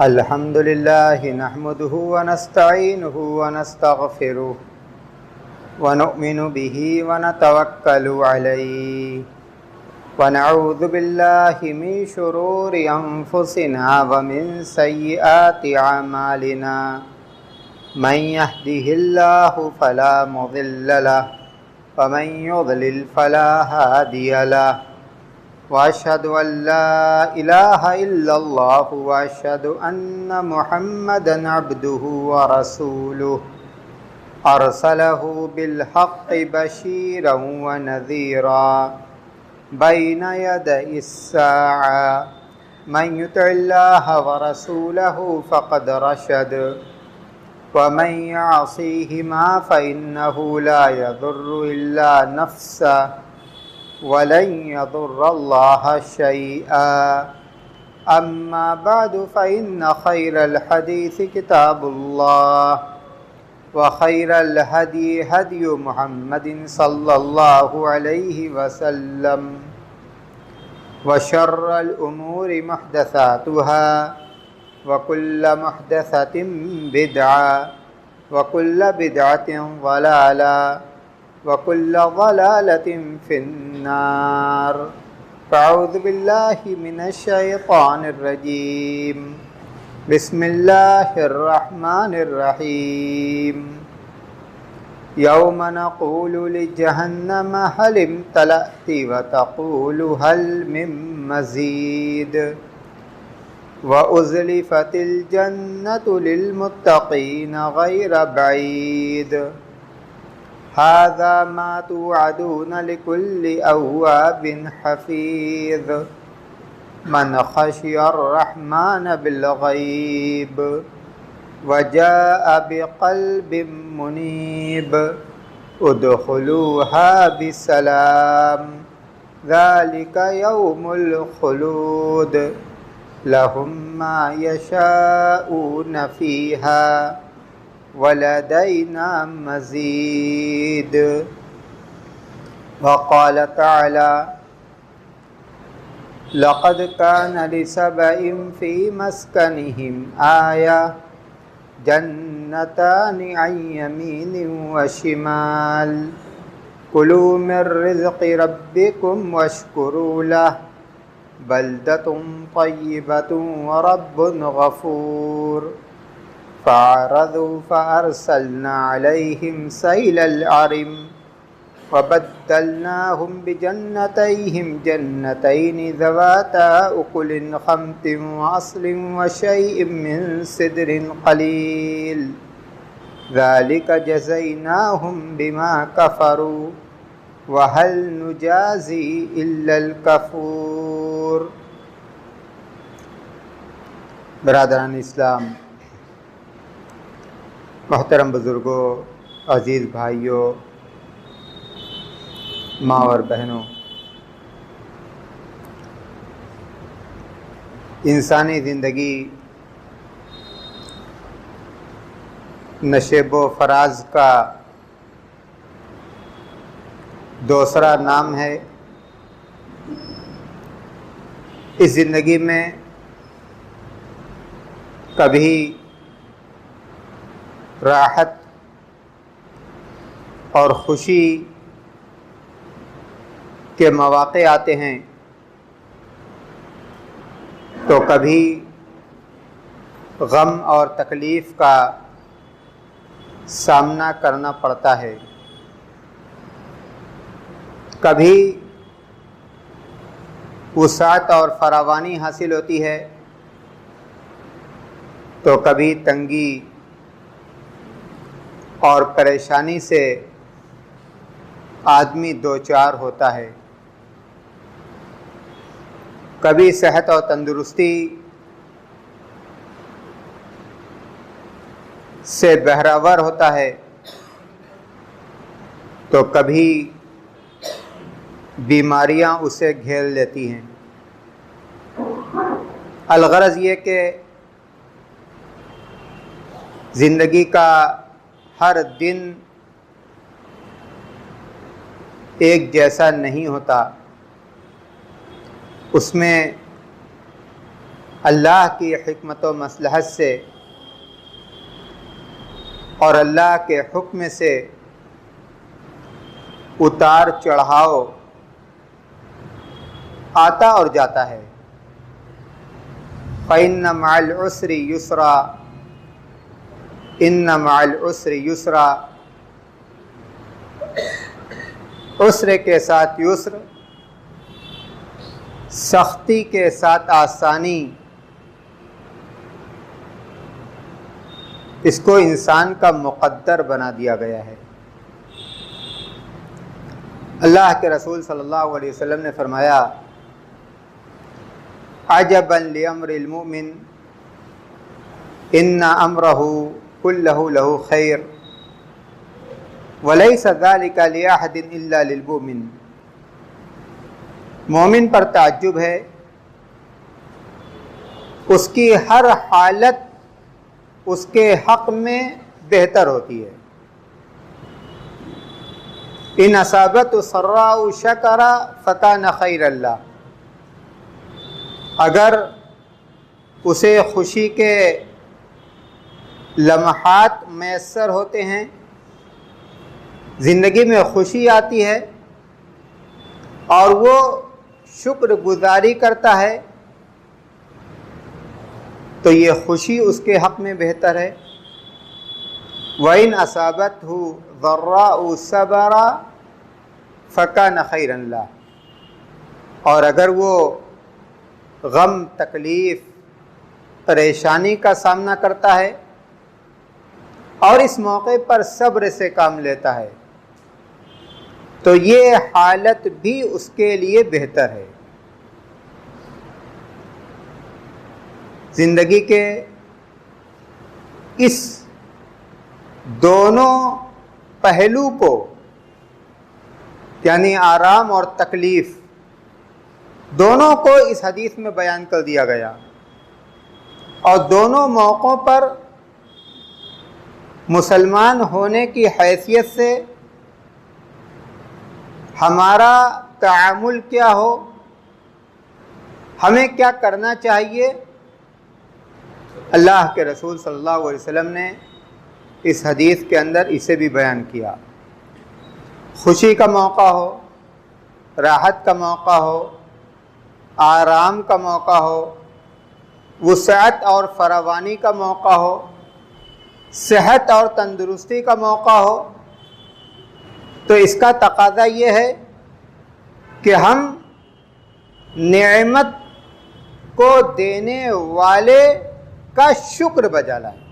الحمد لله نحمده ونستعينه ونستغفره ونؤمن به ونتوكل عليه ونعوذ بالله من شرور أنفسنا ومن سيئات أعمالنا من يهده الله فلا مضل له ومن يضلل فلا هادي له وأشهد أن لا إله إلا الله وأشهد أن محمدًا عبده ورسوله أرسله بالحق بشيرًا ونذيرًا بين يدي الساعة من يطع الله ورسوله فقد رشد ومن يعصيهما فإنه لا يضر إلا نفسه ولن يضر الله شيئا أما بعد فإن خير الحديث كتاب الله وخير الهدي هدي محمد صلى الله عليه وسلم وشر الأمور محدثاتها وكل محدثة بدعة وكل بدعة ضلالة وكل ضلالة في النار فأعوذ بالله من الشيطان الرجيم بسم الله الرحمن الرحيم يوم نقول لجهنم هل امتلأت وتقول هل من مزيد وأزلفت الجنة للمتقين غير بعيد هذا ما توعدون لكل أواب حفيظ من خشي الرحمن بالغيب وجاء بقلب منيب ادخلوها بسلام ذلك يوم الخلود لهم ما يشاءون فيها ولدينا مزيد وقال تعالى لقد كان لسبإ في مسكنهم آية جنتان عن يمين وشمال كلوا من رزق ربكم واشكروا له بلدة طيبة ورب غفور فأعرضوا فأرسلنا عليهم سيل العرم وبدلناهم بجنتيهم جنتين ذواتا أكل خمط وعسل وشيء من سدر قليل ذلك جزيناهم بما كفروا وهل نجازي إلا الكفور۔ برادران اسلام، محترم بزرگوں، عزیز بھائیوں، ماں اور بہنوں، انسانی زندگی نشیب و فراز کا دوسرا نام ہے۔ اس زندگی میں کبھی راحت اور خوشی کے مواقع آتے ہیں تو کبھی غم اور تکلیف کا سامنا کرنا پڑتا ہے۔ کبھی وسعت اور فراوانی حاصل ہوتی ہے تو کبھی تنگی اور پریشانی سے آدمی دوچار ہوتا ہے۔ کبھی صحت اور تندرستی سے بہرور ہوتا ہے تو کبھی بیماریاں اسے گھیر لیتی ہیں۔ الغرض یہ کہ زندگی کا ہر دن ایک جیسا نہیں ہوتا، اس میں اللہ کی حکمت و مصلحت سے اور اللہ کے حکم سے اتار چڑھاؤ آتا اور جاتا ہے۔ فَإِنَّ مَعَ الْعُسْرِ يُسْرًا، إِنَّ مَعَ الْعُسْرِ يُسْرًا، عسر کے ساتھ یسر، سختی کے ساتھ آسانی، اس کو انسان کا مقدر بنا دیا گیا ہے۔ اللہ کے رسول صلی اللہ علیہ وسلم نے فرمایا عجبا لامر المؤمن ان امرہ کلہ لہ خیر ولیس ذلک لأحد الا للمؤمن۔ مومن پر تعجب ہے، اس کی ہر حالت اس کے حق میں بہتر ہوتی ہے۔ ان اصابت سراء شکر فکان خیر اللہ، اگر اسے خوشی کے لمحات میسر ہوتے ہیں، زندگی میں خوشی آتی ہے اور وہ شکر گزاری کرتا ہے تو یہ خوشی اس کے حق میں بہتر ہے۔ وَإِنْ أَصَابَتْهُ ضَرَّاءُ صَبَرَ فَكَانَ خَيْرًا لَهُ، اور اگر وہ غم، تکلیف، پریشانی کا سامنا کرتا ہے اور اس موقع پر صبر سے کام لیتا ہے تو یہ حالت بھی اس کے لیے بہتر ہے۔ زندگی کے اس دونوں پہلو کو، یعنی آرام اور تکلیف، دونوں کو اس حدیث میں بیان کر دیا گیا، اور دونوں موقعوں پر مسلمان ہونے کی حیثیت سے ہمارا تعامل کیا ہو، ہمیں کیا کرنا چاہیے، اللہ کے رسول صلی اللہ علیہ وسلم نے اس حدیث کے اندر اسے بھی بیان کیا۔ خوشی کا موقع ہو، راحت کا موقع ہو، آرام کا موقع ہو، وسعت اور فراوانی کا موقع ہو، صحت اور تندرستی کا موقع ہو، تو اس کا تقاضا یہ ہے کہ ہم نعمت کو دینے والے کا شکر بجا لائیں۔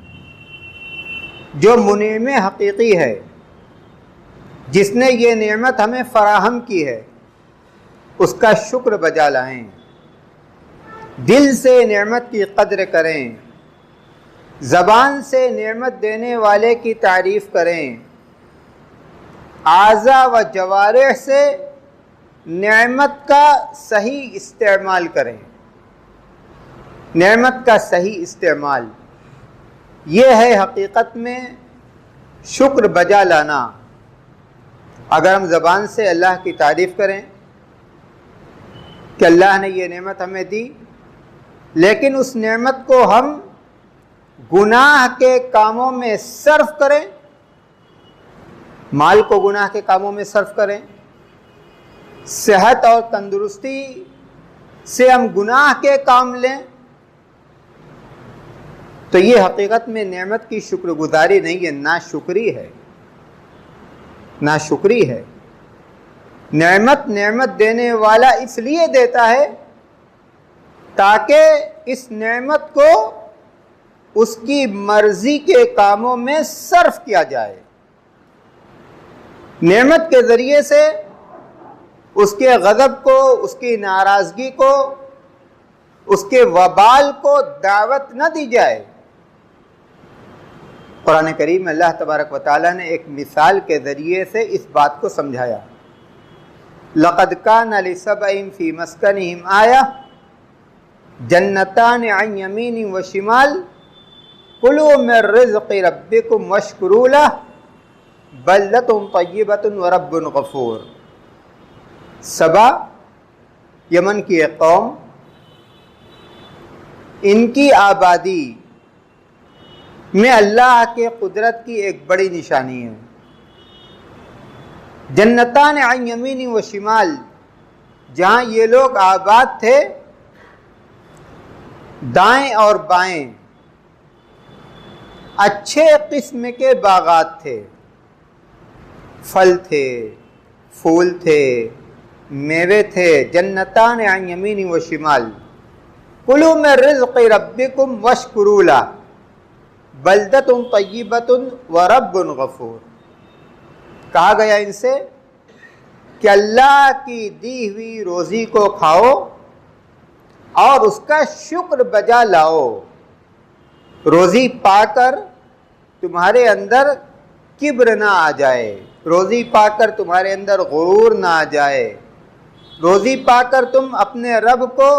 جو منعم حقیقی ہے، جس نے یہ نعمت ہمیں فراہم کی ہے، اس کا شکر بجا لائیں، دل سے نعمت کی قدر کریں، زبان سے نعمت دینے والے کی تعریف کریں، اعضاء و جوارح سے نعمت کا صحیح استعمال کریں۔ نعمت کا صحیح استعمال، یہ ہے حقیقت میں شکر بجا لانا۔ اگر ہم زبان سے اللہ کی تعریف کریں کہ اللہ نے یہ نعمت ہمیں دی، لیکن اس نعمت کو ہم گناہ کے کاموں میں صرف کریں، مال کو گناہ کے کاموں میں صرف کریں، صحت اور تندرستی سے ہم گناہ کے کام لیں، تو یہ حقیقت میں نعمت کی شکر گزاری نہیں ہے، ناشکری ہے، ناشکری ہے۔ نعمت دینے والا اس لیے دیتا ہے تاکہ اس نعمت کو اس کی مرضی کے کاموں میں صرف کیا جائے۔ نعمت کے ذریعے سے اس کے غضب کو، اس کی ناراضگی کو، اس کے وبال کو دعوت نہ دی جائے۔ قرآن کریم میں اللہ تبارک و تعالیٰ نے ایک مثال کے ذریعے سے اس بات کو سمجھایا۔ لَقَدْ كَانَ لِسَبْعٍ فِي مَسْكَنِهِمْ آيَةٌ جَنَّتَانِ عَنْ يَمِينٍ وَشِمَالٍ كُلُوا مِنْ رِزْقِ رَبِّكُمْ وَاشْكُرُوا لَهُ بَلْدَةٌ طَيِّبَةٌ وَرَبٌّ غَفُورٌ۔ سبا یمن کی ایک قوم، ان کی آبادی میں اللہ کے قدرت کی ایک بڑی نشانی ہے۔ جنتان عن یمین و شمال، جہاں یہ لوگ آباد تھے، دائیں اور بائیں اچھے قسم کے باغات تھے، پھل تھے، پھول تھے، میوے تھے۔ جنتان عن یمین و شمال، کلوا من رزق ربکم واشکروا لہ بلدۃ طیبۃ ورب غفور۔ کہا گیا ان سے کہ اللہ کی دی ہوئی روزی کو کھاؤ اور اس کا شکر بجا لاؤ۔ روزی پا کر تمہارے اندر کبر نہ آ جائے، روزی پا کر تمہارے اندر غرور نہ آ جائے، روزی پا کر تم اپنے رب کو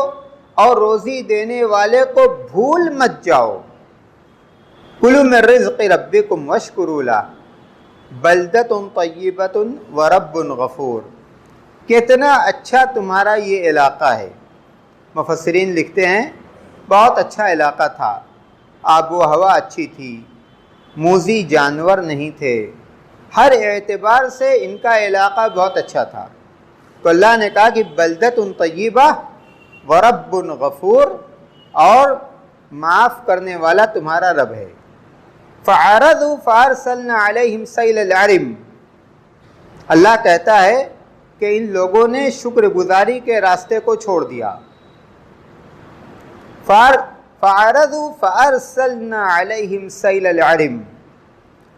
اور روزی دینے والے کو بھول مت جاؤ۔ کلوا من رزق ربکم واشکروا لہ بلدۃ طیبۃ ورب غفور۔ کتنا اچھا تمہارا یہ علاقہ ہے۔ مفسرین لکھتے ہیں بہت اچھا علاقہ تھا، آب و ہوا اچھی تھی، موذی جانور نہیں تھے، ہر اعتبار سے ان کا علاقہ بہت اچھا تھا۔ تو اللہ نے کہا کہ بلدۃ طیبہ ورب غفور، اور معاف کرنے والا تمہارا رب ہے۔ فَعَرَضُوا فَأَرْسَلْنَا عَلَيْهِمْ سَيْلَ الْعَرِمِ، اللہ کہتا ہے کہ ان لوگوں نے شکر گزاری کے راستے کو چھوڑ دیا۔ فَعَرَضُوا فَأَرْسَلْنَا عَلَيْهِمْ سَيْلَ الْعَرِمِ،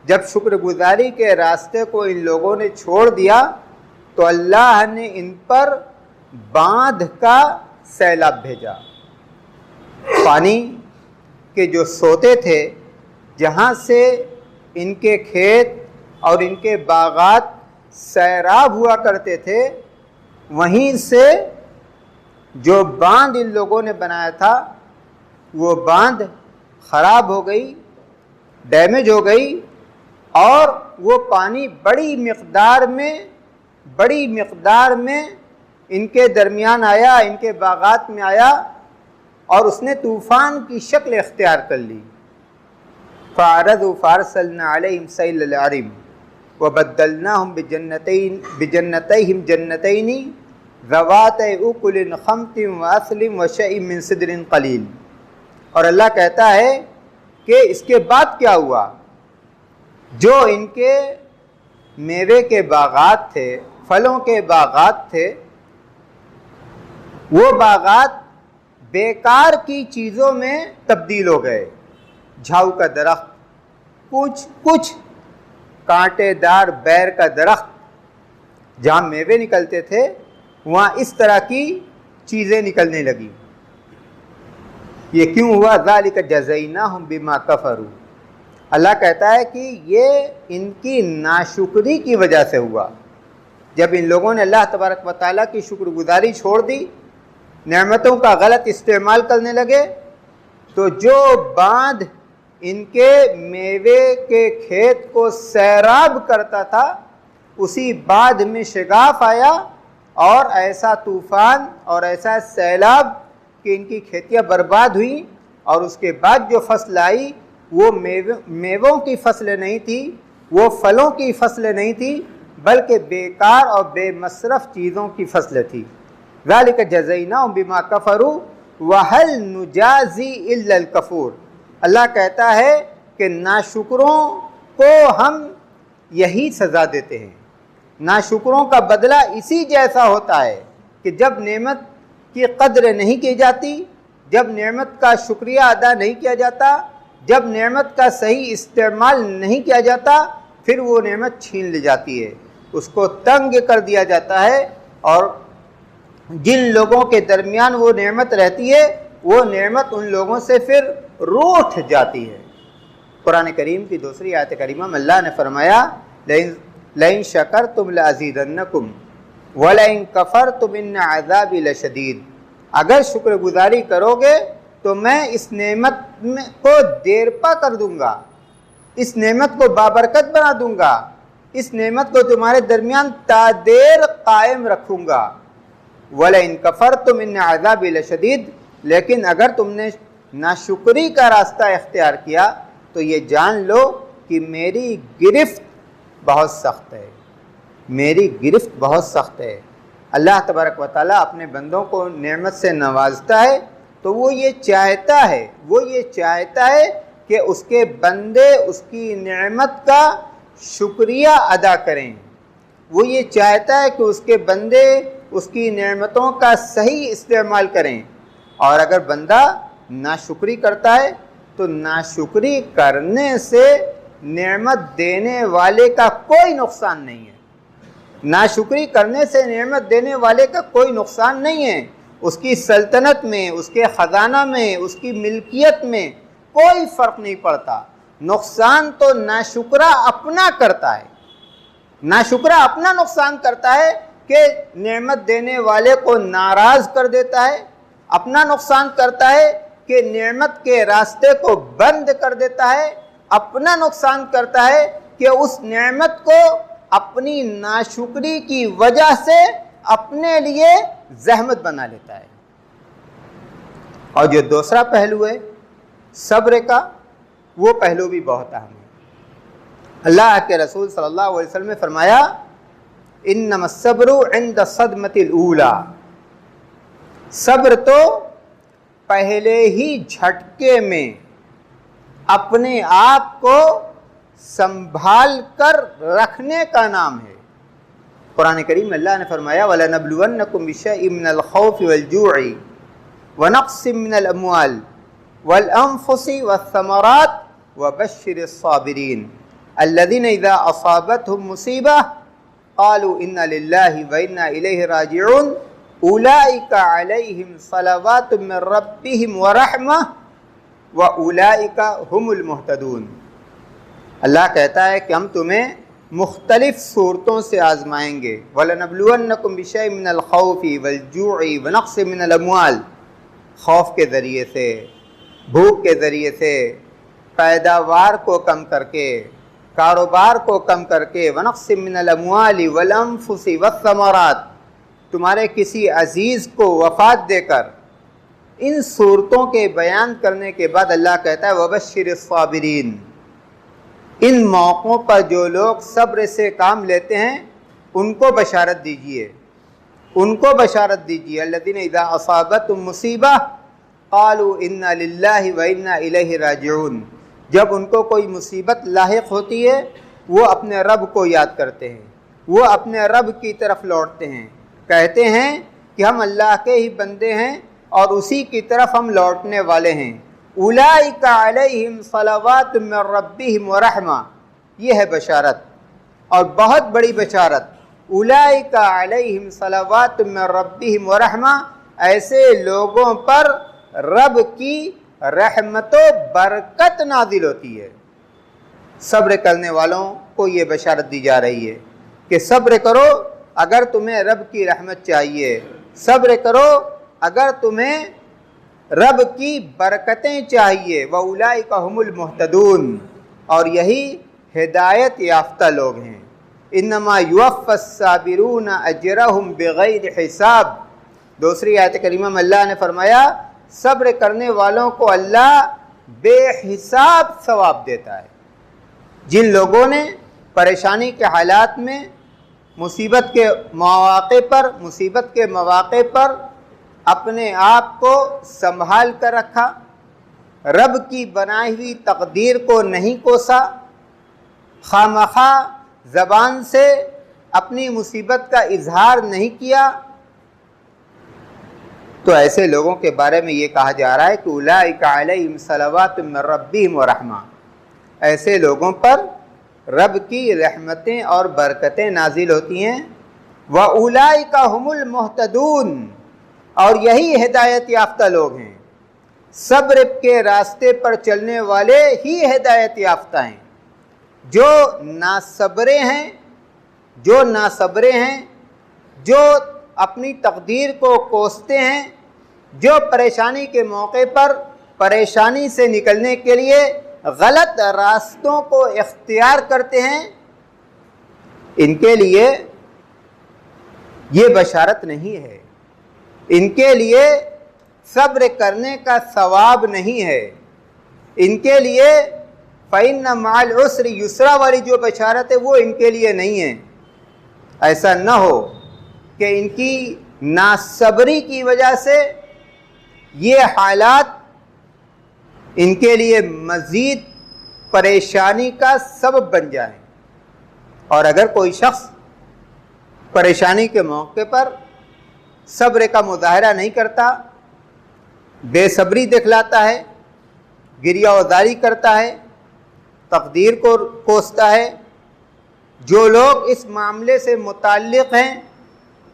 جب شکر گزاری کے راستے کو ان لوگوں نے چھوڑ دیا تو اللہ نے ان پر باندھ کا سیلاب بھیجا۔ پانی کے جو سوتے تھے، جہاں سے ان کے کھیت اور ان کے باغات سیراب ہوا کرتے تھے، وہیں سے جو باندھ ان لوگوں نے بنایا تھا وہ باندھ خراب ہو گئی، ڈیمیج ہو گئی، اور وہ پانی بڑی مقدار میں ان کے درمیان آیا، ان کے باغات میں آیا، اور اس نے طوفان کی شکل اختیار کر لی۔ فَعَرَضُوا فَأَرْسَلْنَا عَلَيْهِمْ سَيْلَ الْعَرِمِ وَبَدَّلْنَاهُمْ بِجَنَّتَيْهِمْ جَنَّتَيْنِ ذَوَاتَيْ أُكُلٍ خَمْطٍ وَأَثْلٍ وَشَيْءٍ مِّن سِدْرٍ قَلِيلٍ۔ اور اللہ کہتا ہے کہ اس کے بعد کیا ہوا؟ جو ان کے میوے کے باغات تھے، پھلوں کے باغات تھے، وہ باغات بیکار کی چیزوں میں تبدیل ہو گئے۔ جھاؤ کا درخت، کچھ کانٹے دار بیر کا درخت، جہاں میوے نکلتے تھے وہاں اس طرح کی چیزیں نکلنے لگی۔ یہ کیوں ہوا؟ ذَلِكَ جَزَيْنَاهُمْ بِمَا كَفَرُوا، اللہ کہتا ہے کہ یہ ان کی ناشکری کی وجہ سے ہوا۔ جب ان لوگوں نے اللہ تبارک و تعالیٰ کی شکر گزاری چھوڑ دی، نعمتوں کا غلط استعمال کرنے لگے، تو جو باندھ ان کے میوے کے کھیت کو سیراب کرتا تھا، اسی باندھ میں شگاف آیا اور ایسا طوفان اور ایسا سیلاب کہ ان کی کھیتیاں برباد ہوئیں، اور اس کے بعد جو فصل آئی وہ میووں کی فصلیں نہیں تھی، وہ پھلوں کی فصلیں نہیں تھی، بلکہ بیکار اور بے مصرف چیزوں کی فصلیں تھی۔ ذَلِكَ جَزَيْنَاهُمْ بِمَا كَفَرُوا وَهَلْ نُجَازِي إِلَّا الْكَفُورَ، اللہ کہتا ہے کہ ناشکروں کو ہم یہی سزا دیتے ہیں۔ ناشکروں کا بدلہ اسی جیسا ہوتا ہے کہ جب نعمت کی قدر نہیں کی جاتی، جب نعمت کا شکریہ ادا نہیں کیا جاتا، جب نعمت کا صحیح استعمال نہیں کیا جاتا، پھر وہ نعمت چھین لی جاتی ہے، اس کو تنگ کر دیا جاتا ہے، اور جن لوگوں کے درمیان وہ نعمت رہتی ہے وہ نعمت ان لوگوں سے پھر روٹھ جاتی ہے۔ قرآن کریم کی دوسری آیت کریمہ میں اللہ نے فرمایا لَئِن شَكَرْتُمْ لَأَزِيدَنَّكُمْ وَلَئِن كَفَرْتُمْ إِنَّ عَذَابِي لَشَدِيدٌ، اگر شکر گزاری کرو گے تو میں اس نعمت کو دیر پا کر دوں گا، اس نعمت کو بابرکت بنا دوں گا، اس نعمت کو تمہارے درمیان تا دیر قائم رکھوں گا، وَلَئِن كَفَرْتُمْ إِنَّ عَذَابِي لَشَدِيدٌ، لیکن اگر تم نے ناشکری کا راستہ اختیار کیا تو یہ جان لو کہ میری گرفت بہت سخت ہے، میری گرفت بہت سخت ہے۔ اللہ تبارک و تعالیٰ اپنے بندوں کو نعمت سے نوازتا ہے تو وہ یہ چاہتا ہے کہ اس کے بندے اس کی نعمت کا شکریہ ادا کریں، وہ یہ چاہتا ہے کہ اس کے بندے اس کی نعمتوں کا صحیح استعمال کریں، اور اگر بندہ ناشکری کرتا ہے تو ناشکری کرنے سے نعمت دینے والے کا کوئی نقصان نہیں ہے، ناشکری کرنے سے نعمت دینے والے کا کوئی نقصان نہیں ہے، اس کی سلطنت میں، اس کے خزانہ میں، اس کی ملکیت میں کوئی فرق نہیں پڑتا۔ نقصان تو ناشکرا اپنا کرتا ہے، ناشکرا اپنا نقصان کرتا ہے کہ نعمت دینے والے کو ناراض کر دیتا ہے، اپنا نقصان کرتا ہے کہ نعمت کے راستے کو بند کر دیتا ہے، اپنا نقصان کرتا ہے کہ اس نعمت کو اپنی ناشکری کی وجہ سے اپنے لیے زحمت بنا لیتا ہے۔ اور جو دوسرا پہلو ہے صبر کا، وہ پہلو بھی بہت اہم ہے۔ اللہ کے رسول صلی اللہ علیہ وسلم نے فرمایا انما الصبر عند الصدمۃ الاولی، صبر تو پہلے ہی جھٹکے میں اپنے آپ کو سنبھال کر رکھنے کا نام ہے۔ قرآن کریم میں اللہ نے فرمایا وَلَنَبْلُوَنَّكُمْ بِشَيْءٍ مِّنَ الْخَوْفِ وَالْجُوعِ وَنَقْصٍ مِّنَ الْأَمْوَالِ وَالْأَنفُسِ وَالثَّمَرَاتِ وَبَشِّرِ الصَّابِرِينَ الَّذِينَ إِذَا أَصَابَتْهُمْ مُصِيبَةٌ قَالُوا إِنَّا لِلَّهِ وَإِنَّا إِلَيْهِ رَاجِعُونَ أُولَئِكَ عَلَيْهِمْ صَلَوَاتٌ مِّن رَّبِّهِمْ وَرَحْمَةٌ وَأُولَئِكَ هُمُ الْمُهْتَدُونَ۔ اللہ کہتا ہے کہ ہم تمہیں مختلف صورتوں سے آزمائیں گے۔ وَلَنَبْلُوَنَّكُمْ بِشَيْءٍ مِّنَ الْخَوْفِ وَالْجُوعِ وَنَقْصٍ مِّنَ الْأَمْوَالِ، خوف کے ذریعے سے، بھوک کے ذریعے سے، پیداوار کو کم کر کے، کاروبار کو کم کر کے، وَنَقْصٍ مِّنَ الْأَمْوَالِ وَالْأَنفُسِ وَالثَّمَرَاتِ، تمہارے کسی عزیز کو وفات دے کر، ان صورتوں کے بیان کرنے کے بعد اللہ کہتا ہے وَبَشِّرِ الصَّابِرِينَ، ان موقعوں پر جو لوگ صبر سے کام لیتے ہیں ان کو بشارت دیجئے، ان کو بشارت دیجئے۔ الذین اذا اصابتہم مصیبہ قالوا انا للہ وانا الیہ راجعون، جب ان کو کوئی مصیبت لاحق ہوتی ہے وہ اپنے رب کو یاد کرتے ہیں، وہ اپنے رب کی طرف لوٹتے ہیں، کہتے ہیں کہ ہم اللہ کے ہی بندے ہیں اور اسی کی طرف ہم لوٹنے والے ہیں۔ اولئک علیہم صلوات من ربہم ورحمہ، یہ ہے بشارت اور بہت بڑی بشارت۔ اولئک علیہم صلوات من ربہم ورحمہ، ایسے لوگوں پر رب کی رحمت و برکت نازل ہوتی ہے۔ صبر کرنے والوں کو یہ بشارت دی جا رہی ہے کہ صبر کرو اگر تمہیں رب کی رحمت چاہیے، صبر کرو اگر تمہیں رب کی برکتیں چاہیے۔ وَأُولَئِكَ هُمُ الْمُهْتَدُونَ، اور یہی ہدایت یافتہ لوگ ہیں۔ إِنَّمَا يُوَفَّى الصَّابِرُونَ أَجْرَهُمْ بِغَيْرِ حساب، دوسری آیت کریمہ میں اللہ نے فرمایا صبر کرنے والوں کو اللہ بے حساب ثواب دیتا ہے۔ جن لوگوں نے پریشانی کے حالات میں، مصیبت کے مواقع پر اپنے آپ کو سنبھال کر رکھا، رب کی بنائی ہوئی تقدیر کو نہیں کوسا، خواہ زبان سے اپنی مصیبت کا اظہار نہیں کیا، تو ایسے لوگوں کے بارے میں یہ کہا جا رہا ہے کہ اولئک علیہم صلوات من ربہم ورحمہ، ایسے لوگوں پر رب کی رحمتیں اور برکتیں نازل ہوتی ہیں۔ وَأُولَئِكَ هُمُ الْمُهْتَدُونَ، اور یہی ہدایت یافتہ لوگ ہیں۔ صبر کے راستے پر چلنے والے ہی ہدایت یافتہ ہیں۔ جو ناصبرے ہیں، جو اپنی تقدیر کو کوستے ہیں، جو پریشانی کے موقع پر پریشانی سے نکلنے کے لیے غلط راستوں کو اختیار کرتے ہیں، ان کے لیے یہ بشارت نہیں ہے ان کے لیے صبر کرنے کا ثواب نہیں ہے، ان کے لیے فَإِنَّ مَعَ الْعُسْرِ یسرا والی جو بشارت ہے وہ ان کے لیے نہیں ہے۔ ایسا نہ ہو کہ ان کی ناصبری کی وجہ سے یہ حالات ان کے لیے مزید پریشانی کا سبب بن جائیں۔ اور اگر کوئی شخص پریشانی کے موقع پر صبر کا مظاہرہ نہیں کرتا، بے صبری دکھلاتا ہے، گریہ وزاری کرتا ہے، تقدیر کو کوستا ہے، جو لوگ اس معاملے سے متعلق ہیں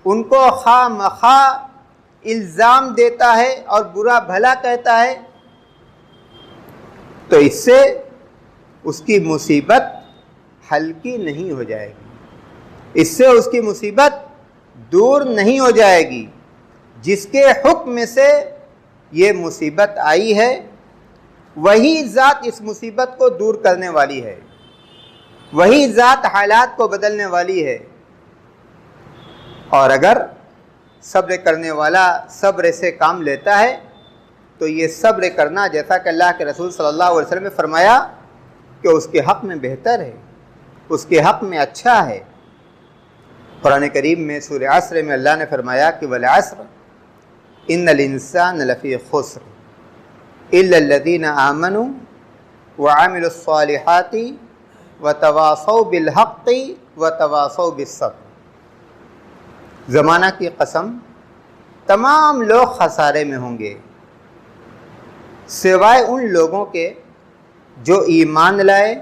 ان کو خواہ مخواہ الزام دیتا ہے اور برا بھلا کہتا ہے، تو اس سے اس کی مصیبت ہلکی نہیں ہو جائے گی، اس سے اس کی مصیبت دور نہیں ہو جائے گی۔ جس کے حکم سے یہ مصیبت آئی ہے وہی ذات اس مصیبت کو دور کرنے والی ہے، وہی ذات حالات کو بدلنے والی ہے۔ اور اگر صبر کرنے والا صبر سے کام لیتا ہے تو یہ صبر کرنا، جیسا کہ اللہ کے رسول صلی اللہ علیہ وسلم نے فرمایا، کہ اس کے حق میں بہتر ہے، اس کے حق میں اچھا ہے۔ قرآن کریم میں سورہ عصر میں اللہ نے فرمایا کہ وَالْعَصْرِ إِنَّ الْإِنسَانَ لَفِي خُسْرٍ إِلَّا الَّذِينَ آمَنُوا وَعَمِلُوا الصَّالِحَاتِ وَتَوَاصَوْا بِالْحَقِّ وَتَوَاصَوْا بِالصَّبْرِ۔ زمانہ کی قسم، تمام لوگ خسارے میں ہوں گے سوائے ان لوگوں کے جو ایمان لائے،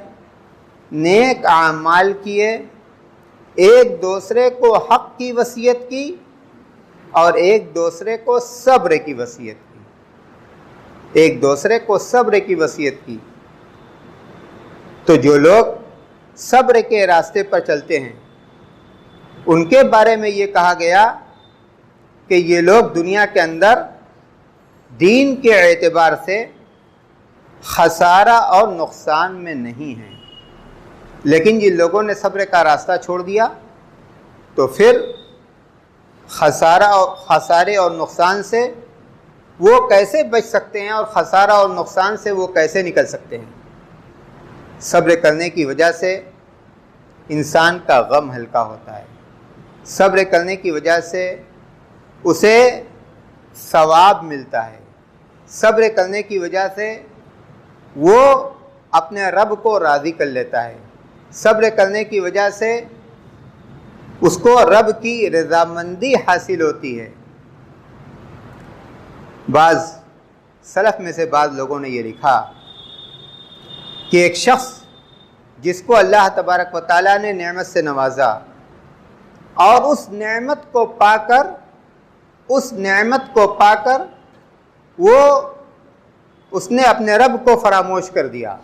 نیک اعمال کیے، ایک دوسرے کو حق کی وصیت کی اور ایک دوسرے کو صبر کی وصیت کی، ایک دوسرے کو صبر کی وصیت کی۔ تو جو لوگ صبر کے راستے پر چلتے ہیں ان کے بارے میں یہ کہا گیا کہ یہ لوگ دنیا کے اندر دین کے اعتبار سے خسارہ اور نقصان میں نہیں ہیں، لیکن جن لوگوں نے صبر کا راستہ چھوڑ دیا تو پھر خسارے اور نقصان سے وہ کیسے بچ سکتے ہیں اور خسارہ اور نقصان سے وہ کیسے نکل سکتے ہیں؟ صبر کرنے کی وجہ سے انسان کا غم ہلکا ہوتا ہے، صبر کرنے کی وجہ سے اسے ثواب ملتا ہے، صبر کرنے کی وجہ سے وہ اپنے رب کو راضی کر لیتا ہے، صبر کرنے کی وجہ سے اس کو رب کی رضامندی حاصل ہوتی ہے۔ بعض سلف میں سے بعض لوگوں نے یہ لکھا کہ ایک شخص جس کو اللہ تبارک و تعالیٰ نے نعمت سے نوازا اور اس نعمت کو پا کر وہ اس نے اپنے رب کو فراموش کر دیا۔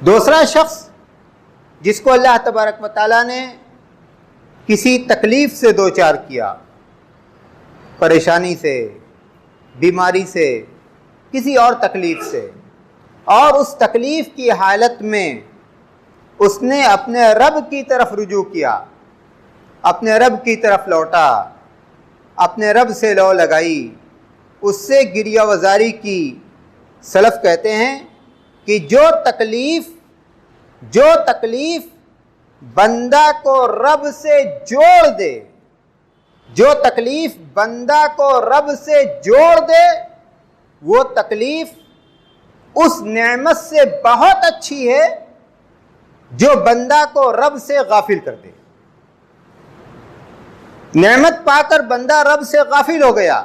دوسرا شخص جس کو اللہ تبارک و تعالیٰ نے کسی تکلیف سے دوچار کیا، پریشانی سے، بیماری سے، کسی اور تکلیف سے، اور اس تکلیف کی حالت میں اس نے اپنے رب کی طرف رجوع کیا، اپنے رب کی طرف لوٹا، اپنے رب سے لو لگائی، اس سے گریہ وزاری کی۔ سلف کہتے ہیں کہ جو تکلیف بندہ کو رب سے جوڑ دے، جو تکلیف بندہ کو رب سے جوڑ دے، وہ تکلیف اس نعمت سے بہت اچھی ہے جو بندہ کو رب سے غافل کر دے۔ نعمت پا کر بندہ رب سے غافل ہو گیا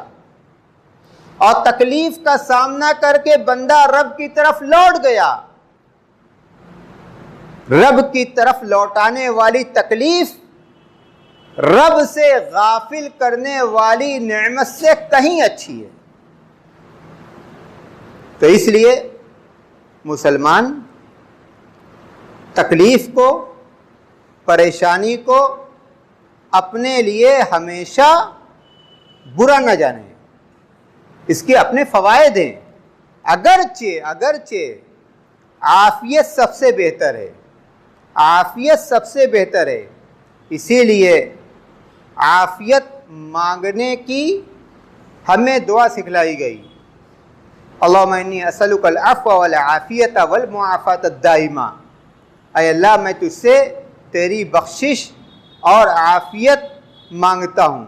اور تکلیف کا سامنا کر کے بندہ رب کی طرف لوٹ گیا۔ رب کی طرف لوٹانے والی تکلیف رب سے غافل کرنے والی نعمت سے کہیں اچھی ہے۔ تو اس لیے مسلمان تکلیف کو، پریشانی کو اپنے لیے ہمیشہ برا نہ جانے، اس کے اپنے فوائد ہیں۔ اگرچہ عافیت سب سے بہتر ہے، عافیت سب سے بہتر ہے، اسی لیے عافیت مانگنے کی ہمیں دعا سکھلائی گئی. اللہم انی اسألک العفو والعافیت والمعافات الدائمہ. اے اللہ میں تجھ سے تیری بخشش اور عافیت مانگتا ہوں.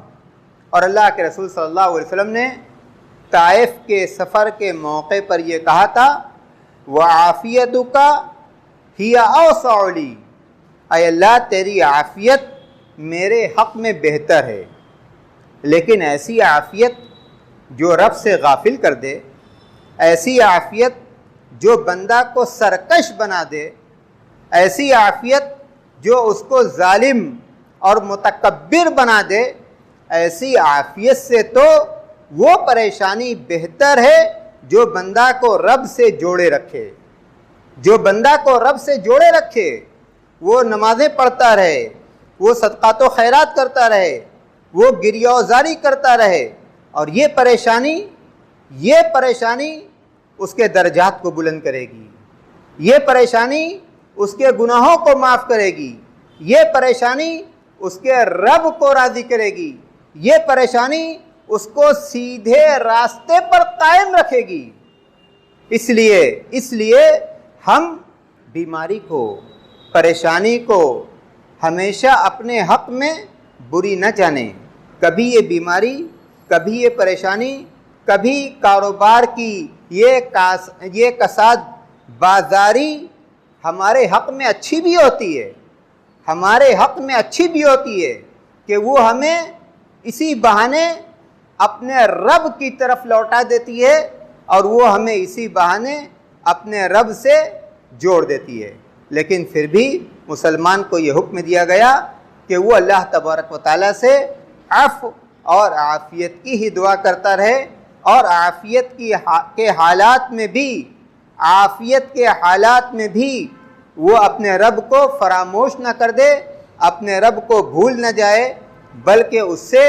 اور اللہ کے رسول صلی اللہ علیہ وسلم نے طائف کے سفر کے موقع پر یہ کہا تھا وعافیتک ہی اوسع لی. اے اللہ تیری عافیت میرے حق میں بہتر ہے. لیکن ایسی عافیت جو رب سے غافل کر دے، ایسی عافیت جو بندہ کو سرکش بنا دے، ایسی عافیت جو اس کو ظالم اور متکبر بنا دے، ایسی عافیت سے تو وہ پریشانی بہتر ہے جو بندہ کو رب سے جوڑے رکھے. جو بندہ کو رب سے جوڑے رکھے، وہ نمازیں پڑھتا رہے، وہ صدقات و خیرات کرتا رہے، وہ گریہ و زاری کرتا رہے، اور یہ پریشانی اس کے درجات کو بلند کرے گی. یہ پریشانی اس کے گناہوں کو معاف کرے گی. یہ پریشانی اس کے رب کو راضی کرے گی. یہ پریشانی اس کو سیدھے راستے پر قائم رکھے گی. اس لیے ہم بیماری کو، پریشانی کو ہمیشہ اپنے حق میں بری نہ جانیں. کبھی یہ بیماری، کبھی یہ پریشانی، کبھی کاروبار کی یہ کساد بازاری ہمارے حق میں اچھی بھی ہوتی ہے. ہمارے حق میں اچھی بھی ہوتی ہے کہ وہ ہمیں اسی بہانے اپنے رب کی طرف لوٹا دیتی ہے، اور وہ ہمیں اسی بہانے اپنے رب سے جوڑ دیتی ہے. لیکن پھر بھی مسلمان کو یہ حکم دیا گیا کہ وہ اللہ تبارک و تعالیٰ سے عفو اور عافیت کی ہی دعا کرتا رہے، اور عافیت کے حالات میں بھی وہ اپنے رب کو فراموش نہ کر دے، اپنے رب کو بھول نہ جائے، بلکہ اس سے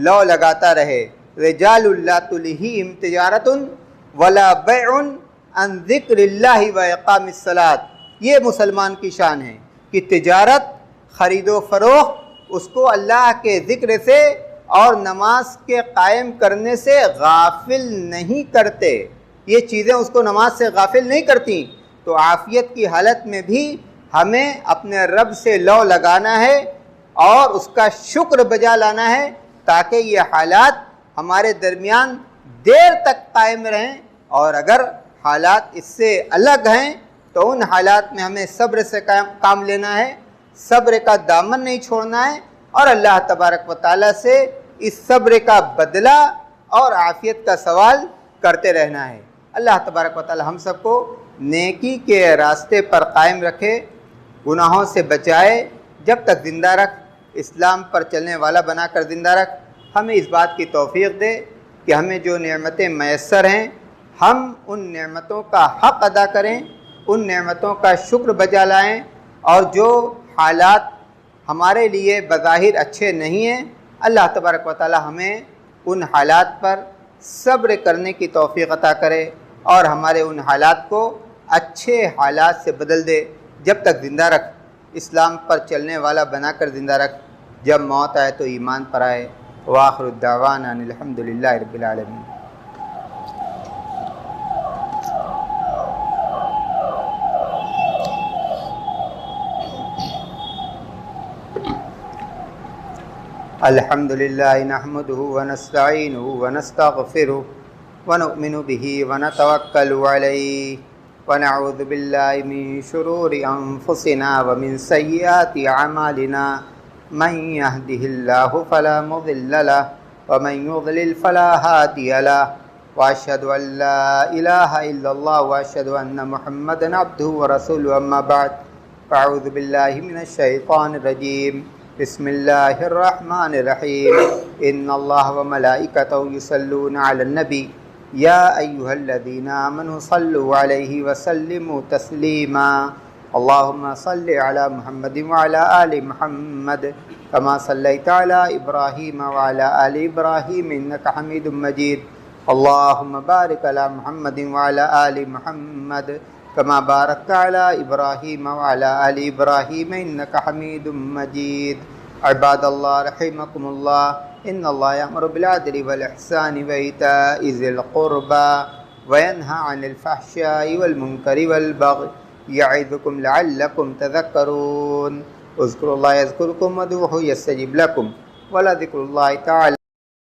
لو لگاتا رہے. رجال لا تلہیہم تجارۃ ولا بیع عن ذکر اللہ و اقام الصلاۃ. یہ مسلمان کی شان ہے کہ تجارت، خرید و فروخت اس کو اللہ کے ذکر سے اور نماز کے قائم کرنے سے غافل نہیں کرتے. یہ چیزیں اس کو نماز سے غافل نہیں کرتی. تو عافیت کی حالت میں بھی ہمیں اپنے رب سے لو لگانا ہے اور اس کا شکر بجا لانا ہے، تاکہ یہ حالات ہمارے درمیان دیر تک قائم رہیں. اور اگر حالات اس سے الگ ہیں تو ان حالات میں ہمیں صبر سے کام لینا ہے، صبر کا دامن نہیں چھوڑنا ہے، اور اللہ تبارک و تعالیٰ سے اس صبر کا بدلہ اور عافیت کا سوال کرتے رہنا ہے. اللہ تبارک و تعالیٰ ہم سب کو نیکی کے راستے پر قائم رکھے، گناہوں سے بچائے، جب تک زندہ رکھ، اسلام پر چلنے والا بنا کر زندہ رکھ. ہمیں اس بات کی توفیق دے کہ ہمیں جو نعمتیں میسر ہیں ہم ان نعمتوں کا حق ادا کریں، ان نعمتوں کا شکر بجا لائیں، اور جو حالات ہمارے لیے بظاہر اچھے نہیں ہیں، اللہ تبارک و تعالی ہمیں ان حالات پر صبر کرنے کی توفیق عطا کرے اور ہمارے ان حالات کو اچھے حالات سے بدل دے. جب تک زندہ رکھ، اسلام پر چلنے والا بنا کر زندہ رکھ، جب موت آئے تو ایمان پر آئے. وآخر الدعوانا ان الحمد للہ رب العالمین. الحمد للہ نحمده ونستعینه ونستغفره ونؤمن به ونتوکل علیہ ونعوذ باللہ من شرور انفسنا ومن سیئات اعمالنا من يهده الله فلا مضل له ومن يضلل فلا هادي له واشهد ان لا اله الا الله واشهد ان محمدا عبده ورسوله اما بعد فاعوذ باللہ من الشیطان الرجیم. بسم اللہ الرحمن الرحیم. ان اللہ وملائکتہ یصلون علی النبی یا ایہا الذین آمنوا صلوا علیہ وسلموا تسلیما. اللہم صل علی محمد وعلی آل محمد کما صلیت علی ابراہیم وعلی آل ابراہیم انک حمید مجید. اللہم بارک علی محمد وعلی آل محمد کما بارکت علی ابراہیم وعلی آل ابراہیم انک حمید مجید. عباد اللہ رحمکم اللہ ان اللہ یأمر بالعدل والإحسان وإیتاء ذی القربى وینہی عن الفحشاء والمنکر والبغی یعظکم لعلکم تذکرون اذکروا اللہ یذکرکم وادعوہ یستجب لکم ولذکر اللہ تعالی